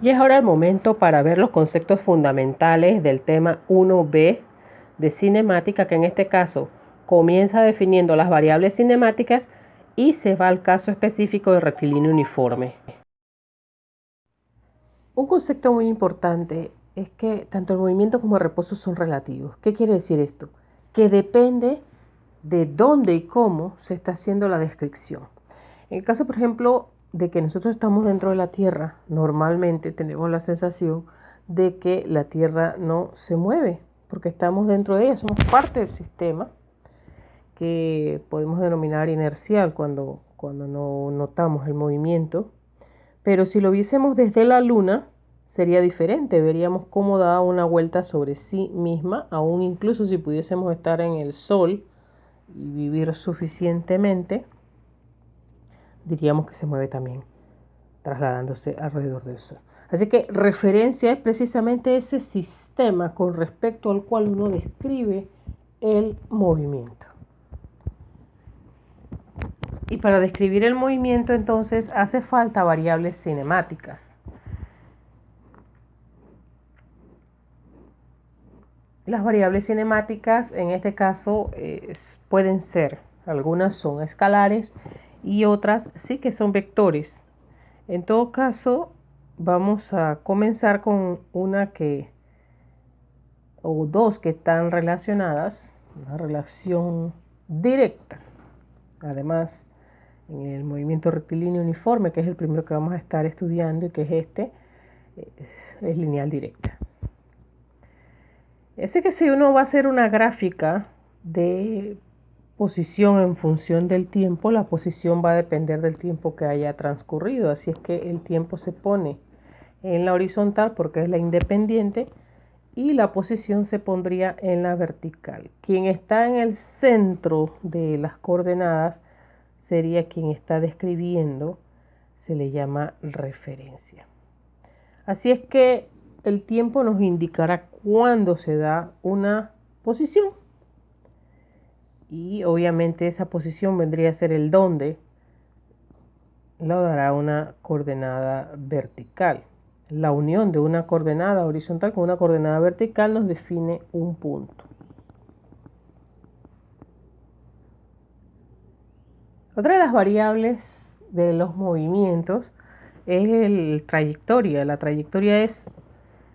Y es ahora el momento para ver los conceptos fundamentales del tema 1B de cinemática, que en este caso comienza definiendo las variables cinemáticas y se va al caso específico de rectilíneo uniforme. Un concepto muy importante es que tanto el movimiento como el reposo son relativos. ¿Qué quiere decir esto? Que depende de dónde y cómo se está haciendo la descripción. En el caso, por ejemplo, de que nosotros estamos dentro de la Tierra, normalmente tenemos la sensación de que la Tierra no se mueve, porque estamos dentro de ella, somos parte del sistema que podemos denominar inercial cuando no notamos el movimiento. Pero si lo viésemos desde la Luna, sería diferente, veríamos cómo da una vuelta sobre sí misma, aún incluso si pudiésemos estar en el Sol y vivir suficientemente, diríamos que se mueve también, trasladándose alrededor del Sol. Así que referencia es precisamente ese sistema con respecto al cual uno describe el movimiento. Y para describir el movimiento entonces hace falta variables cinemáticas. Las variables cinemáticas en este caso pueden ser, algunas son escalares y otras sí que son vectores. En todo caso, vamos a comenzar con una o dos que están relacionadas, una relación directa. Además, en el movimiento rectilíneo uniforme, que es el primero que vamos a estar estudiando y que es este, es lineal directa. Así que si uno va a hacer una gráfica de posición en función del tiempo, la posición va a depender del tiempo que haya transcurrido. Así es que el tiempo se pone en la horizontal porque es la independiente y la posición se pondría en la vertical. Quien está en el centro de las coordenadas sería quien está describiendo, se le llama referencia. Así es que el tiempo nos indicará cuándo se da una posición. Y obviamente esa posición vendría a ser el dónde, lo dará una coordenada vertical. La unión de una coordenada horizontal con una coordenada vertical nos define un punto. Otra de las variables de los movimientos es la trayectoria. La trayectoria es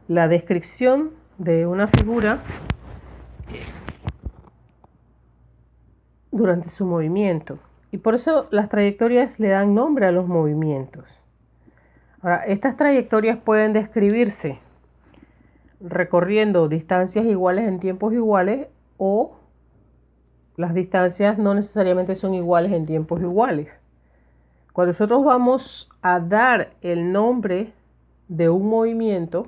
la descripción de una figura durante su movimiento. Y por eso las trayectorias le dan nombre a los movimientos. Ahora, estas trayectorias pueden describirse recorriendo distancias iguales en tiempos iguales o las distancias no necesariamente son iguales en tiempos iguales. Cuando nosotros vamos a dar el nombre de un movimiento,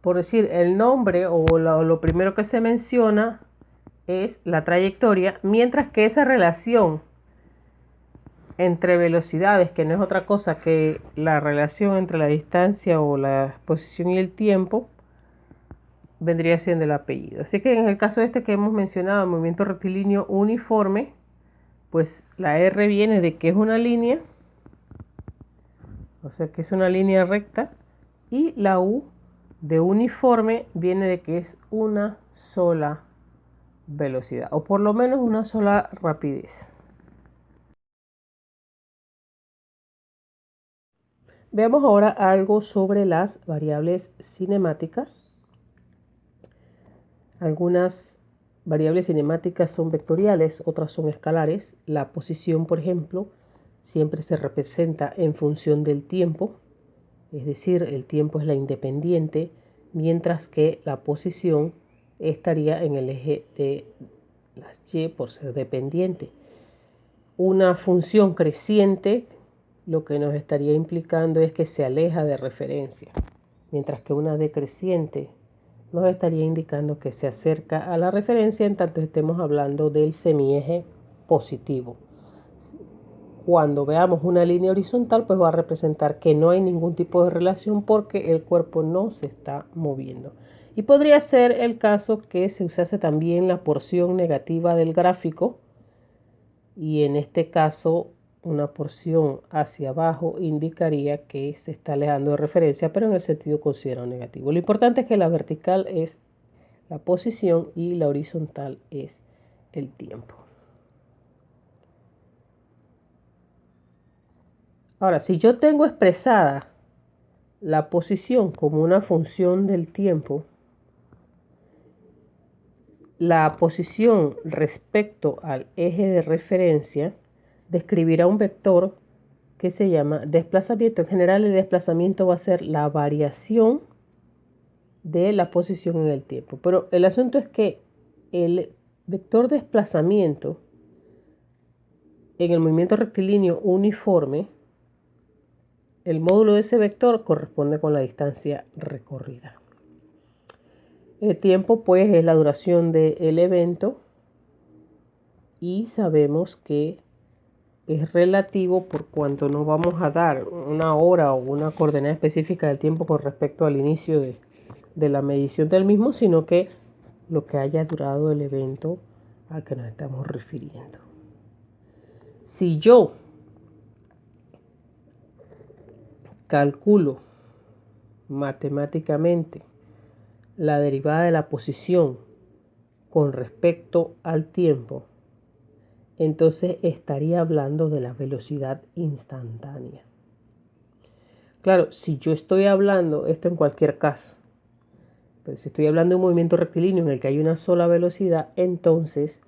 por decir el nombre o lo primero que se menciona es la trayectoria, mientras que esa relación entre velocidades, que no es otra cosa que la relación entre la distancia o la posición y el tiempo, vendría siendo el apellido. Así que en el caso este que hemos mencionado, el movimiento rectilíneo uniforme, pues la R viene de que es una línea, o sea que es una línea recta, y la U de uniforme viene de que es una sola velocidad, o por lo menos una sola rapidez. Veamos ahora algo sobre las variables cinemáticas. Algunas variables cinemáticas son vectoriales, otras son escalares. La posición, por ejemplo, siempre se representa en función del tiempo, es decir, el tiempo es la independiente, mientras que la posición estaría en el eje de las y por ser dependiente. Una función creciente lo que nos estaría implicando es que se aleja de referencia, mientras que una decreciente nos estaría indicando que se acerca a la referencia en tanto estemos hablando del semieje positivo. Cuando veamos una línea horizontal, pues va a representar que no hay ningún tipo de relación porque el cuerpo no se está moviendo. Y podría ser el caso que se usase también la porción negativa del gráfico y en este caso una porción hacia abajo indicaría que se está alejando de referencia, pero en el sentido considerado negativo. Lo importante es que la vertical es la posición y la horizontal es el tiempo. Ahora, si yo tengo expresada la posición como una función del tiempo, la posición respecto al eje de referencia describirá un vector que se llama desplazamiento. En general, el desplazamiento va a ser la variación de la posición en el tiempo. Pero el asunto es que el vector desplazamiento en el movimiento rectilíneo uniforme, el módulo de ese vector corresponde con la distancia recorrida. El tiempo, pues, es la duración del evento y sabemos que es relativo por cuanto no vamos a dar una hora o una coordenada específica del tiempo con respecto al inicio de la medición del mismo, sino que lo que haya durado el evento al que nos estamos refiriendo. Si yo calculo matemáticamente la derivada de la posición con respecto al tiempo, entonces estaría hablando de la velocidad instantánea. Claro, si yo estoy hablando, esto en cualquier caso, pero si estoy hablando de un movimiento rectilíneo en el que hay una sola velocidad, entonces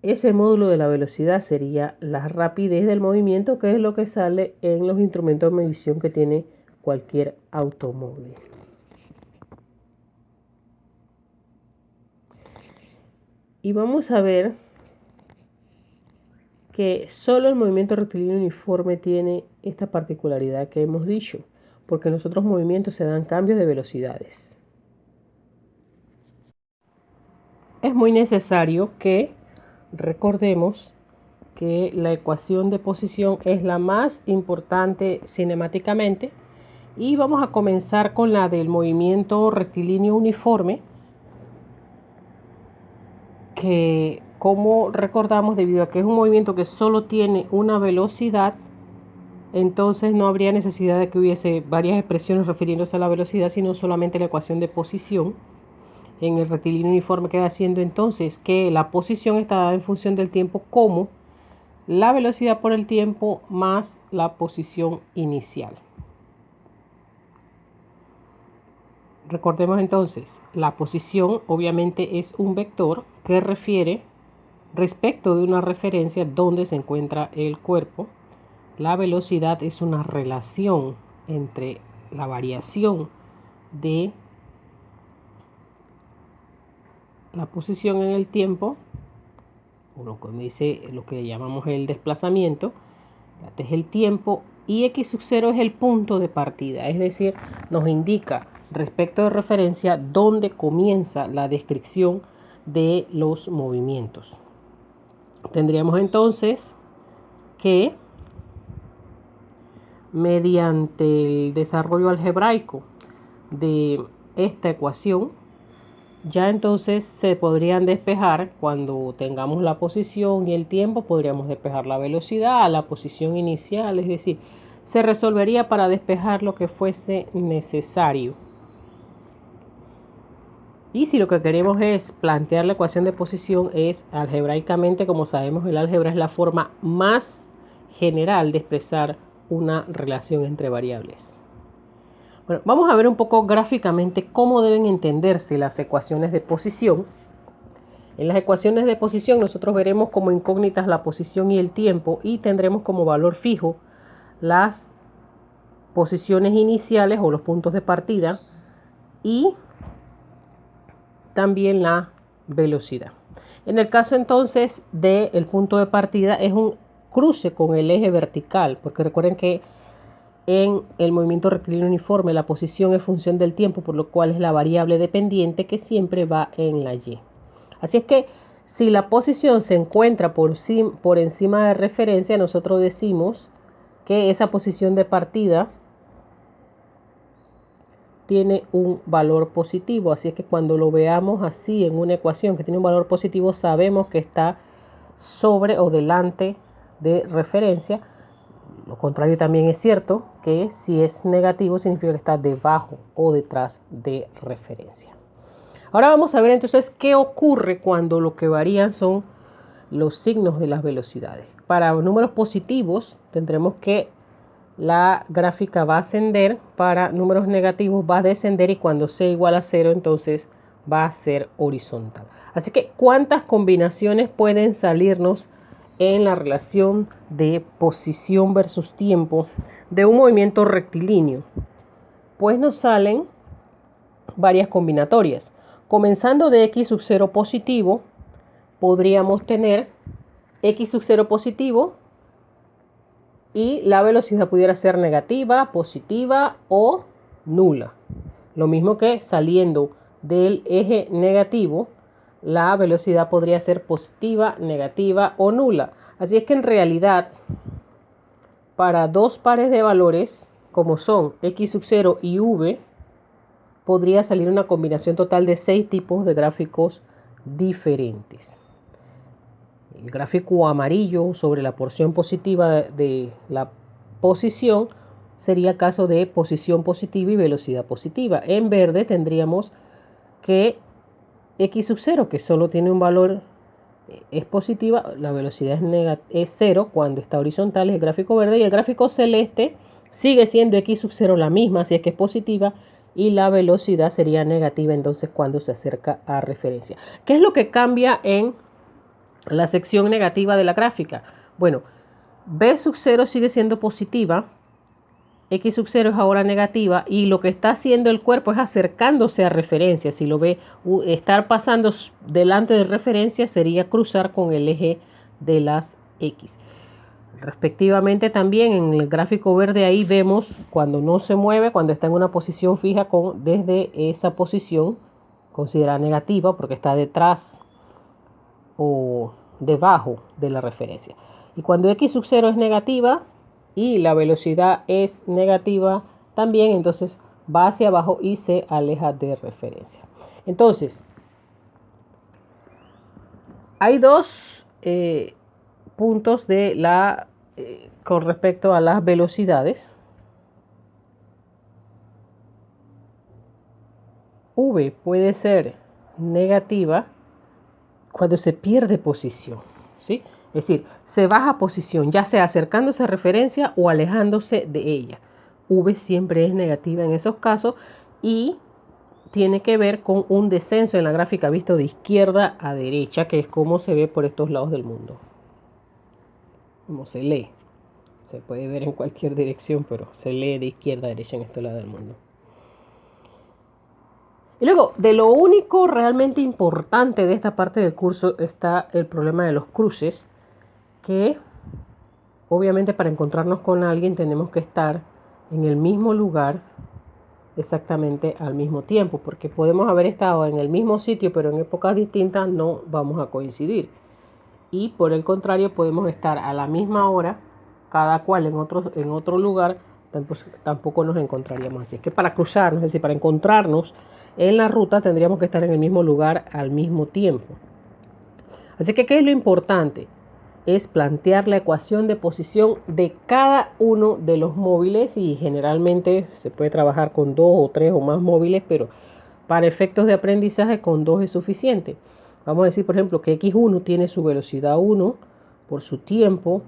ese módulo de la velocidad sería la rapidez del movimiento, que es lo que sale en los instrumentos de medición que tiene cualquier automóvil. Y vamos a ver que solo el movimiento rectilíneo uniforme tiene esta particularidad que hemos dicho, porque en los otros movimientos se dan cambios de velocidades. Es muy necesario que recordemos que la ecuación de posición es la más importante cinemáticamente y vamos a comenzar con la del movimiento rectilíneo uniforme, que, como recordamos, debido a que es un movimiento que solo tiene una velocidad, entonces no habría necesidad de que hubiese varias expresiones refiriéndose a la velocidad, sino solamente la ecuación de posición. En el rectilíneo uniforme queda siendo entonces que la posición está dada en función del tiempo como la velocidad por el tiempo más la posición inicial. Recordemos entonces, la posición obviamente es un vector que refiere respecto de una referencia donde se encuentra el cuerpo. La velocidad es una relación entre la variación de la posición en el tiempo, o lo que dice lo que llamamos el desplazamiento, este es el tiempo, y x sub 0 es el punto de partida, es decir, nos indica respecto de referencia dónde comienza la descripción de los movimientos. Tendríamos entonces que, mediante el desarrollo algebraico de esta ecuación, ya entonces se podrían despejar cuando tengamos la posición y el tiempo, podríamos despejar la velocidad, la posición inicial, es decir, se resolvería para despejar lo que fuese necesario. Y si lo que queremos es plantear la ecuación de posición, es algebraicamente, como sabemos, el álgebra es la forma más general de expresar una relación entre variables. Bueno, vamos a ver un poco gráficamente cómo deben entenderse las ecuaciones de posición. En las ecuaciones de posición nosotros veremos como incógnitas la posición y el tiempo y tendremos como valor fijo las posiciones iniciales o los puntos de partida y también la velocidad. En el caso entonces del punto de partida es un cruce con el eje vertical, porque recuerden que en el movimiento rectilíneo uniforme la posición es función del tiempo, por lo cual es la variable dependiente que siempre va en la y. Así es que si la posición se encuentra por encima de referencia, nosotros decimos que esa posición de partida tiene un valor positivo. Así es que cuando lo veamos así en una ecuación que tiene un valor positivo, sabemos que está sobre o delante de referencia. Lo contrario también es cierto, que si es negativo significa que está debajo o detrás de referencia. Ahora vamos a ver entonces qué ocurre cuando lo que varían son los signos de las velocidades. Para números positivos tendremos que la gráfica va a ascender, para números negativos va a descender y cuando sea igual a 0 entonces va a ser horizontal. Así que, ¿cuántas combinaciones pueden salirnos en la relación de posición versus tiempo de un movimiento rectilíneo? Pues nos salen varias combinatorias. Comenzando de x sub 0 positivo, podríamos tener x sub 0 positivo y la velocidad pudiera ser negativa, positiva o nula. Lo mismo que saliendo del eje negativo, la velocidad podría ser positiva, negativa o nula. Así es que en realidad, para dos pares de valores, como son x sub 0 y v, podría salir una combinación total de 6 tipos de gráficos diferentes. El gráfico amarillo sobre la porción positiva de la posición sería caso de posición positiva y velocidad positiva. En verde tendríamos que x sub 0, que solo tiene un valor, es positiva, la velocidad es 0 cuando está horizontal, es el gráfico verde, y el gráfico celeste sigue siendo x sub 0 la misma, si es que es positiva, y la velocidad sería negativa entonces cuando se acerca a referencia. ¿Qué es lo que cambia en la sección negativa de la gráfica? Bueno, b sub 0 sigue siendo positiva, x sub 0 es ahora negativa, y lo que está haciendo el cuerpo es acercándose a referencia. Si lo ve, estar pasando delante de referencia sería cruzar con el eje de las x. Respectivamente también en el gráfico verde ahí vemos cuando no se mueve, cuando está en una posición fija desde esa posición considerada negativa porque está detrás o debajo de la referencia. Y cuando x sub 0 es negativa y la velocidad es negativa también, entonces va hacia abajo y se aleja de referencia. Entonces, hay dos puntos de con respecto a las velocidades. V puede ser negativa cuando se pierde posición, ¿sí? Es decir, se baja posición, ya sea acercándose a referencia o alejándose de ella. V siempre es negativa en esos casos y tiene que ver con un descenso en la gráfica visto de izquierda a derecha, que es como se ve por estos lados del mundo. Como se lee. Se puede ver en cualquier dirección, pero se lee de izquierda a derecha en este lado del mundo. Y luego, de lo único realmente importante de esta parte del curso está el problema de los cruces, que obviamente para encontrarnos con alguien tenemos que estar en el mismo lugar exactamente al mismo tiempo, porque podemos haber estado en el mismo sitio pero en épocas distintas no vamos a coincidir. Y por el contrario podemos estar a la misma hora, cada cual en otro lugar, tampoco nos encontraríamos. Así es que para cruzarnos, es decir, para encontrarnos en la ruta tendríamos que estar en el mismo lugar al mismo tiempo. Así que, ¿qué es lo importante? Es plantear la ecuación de posición de cada uno de los móviles, y generalmente se puede trabajar con 2 o 3 o más móviles, pero para efectos de aprendizaje con 2 es suficiente. Vamos a decir, por ejemplo, que x1 tiene su velocidad 1 por su tiempo,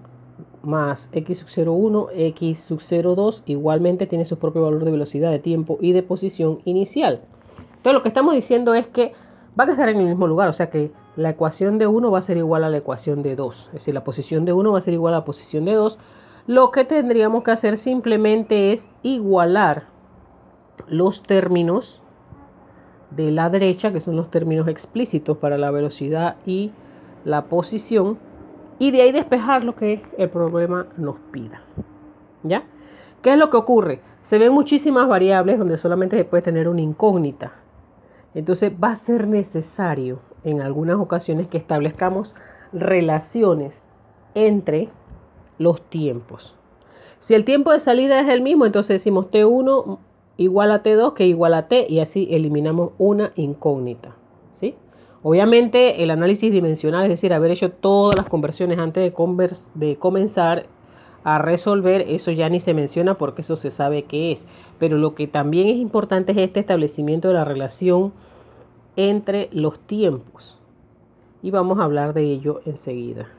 más x sub 0,1, x sub 0,2 igualmente tiene su propio valor de velocidad, de tiempo y de posición inicial. Entonces lo que estamos diciendo es que van a estar en el mismo lugar, o sea que la ecuación de 1 va a ser igual a la ecuación de 2, es decir, la posición de 1 va a ser igual a la posición de 2. Lo que tendríamos que hacer simplemente es igualar los términos de la derecha, que son los términos explícitos para la velocidad y la posición, y de ahí despejar lo que el problema nos pida. ¿Ya? ¿Qué es lo que ocurre? Se ven muchísimas variables donde solamente se puede tener una incógnita. Entonces va a ser necesario en algunas ocasiones que establezcamos relaciones entre los tiempos. Si el tiempo de salida es el mismo, entonces decimos T1 igual a T2 que igual a T, y así eliminamos una incógnita, ¿sí? Obviamente el análisis dimensional, es decir, haber hecho todas las conversiones antes de comenzar a resolver, eso ya ni se menciona porque eso se sabe qué es. Pero lo que también es importante es este establecimiento de la relación entre los tiempos. Y vamos a hablar de ello enseguida.